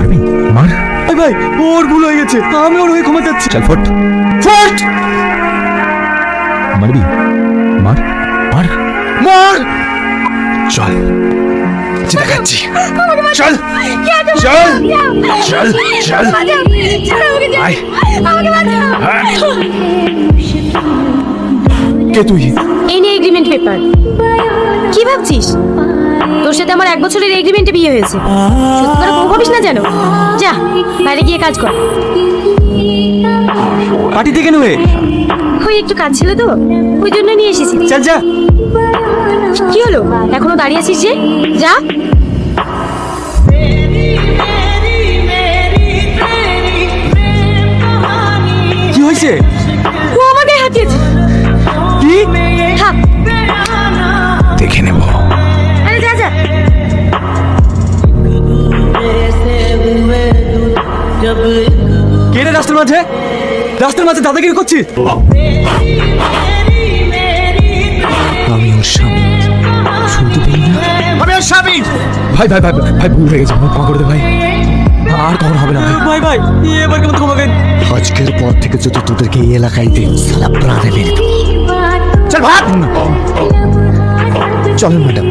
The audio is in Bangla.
মারবি? মার। ভাই ভাই ওর ভুল হয়ে গেছে, আমি ওর হয়ে ক্ষমা চাচ্ছি। চল ফট ফট। মারবি? মার মার মার। চল দেখাচ্ছি। চল চল চল চল আয়। কে তুই? এই নিয়ে এগ্রিমেন্ট পেপার। কি ভাবছিস তোর সাথে আমার 1 বছরের এগ্রিমেন্টে বিয়ে হয়েছে? সত্যি করে বউ ভাবিস না জানো? যা বাইরে গিয়ে কাজ কর। পার্টি থেকে নেবে? ওই একটু কাজ ছিল তো, ওই জন্য নিয়ে এসেছি। চল যা। কি হলো এখনো দাঁড়িয়ে আছিস যে? যা। কি হয়েছে? ও আমাকে হাতিয়েছে। কি? থাক। দেখে নেব। আরে যা যা। কে রে রাস্তার মাঝে? রাস্তার মাঝে দাদাগিরি করছিস? আমি ওর স্বামী, শুনতে পেলি না? আমি ওর স্বামী। ভাই ভাই ভাই ভাই ভুল হয়ে গেছে, ক্ষমা করে দে ভাই, আর কখনো হবে না ভাই। ভাই ভাই এবার কেমন ক্ষমা করেন। আজকের পর থেকে যদি তোদেরকে এই এলাকায় দিই, সালা প্রাণে মেরে দেবো। চল ভাগ। চল ম্যাডাম।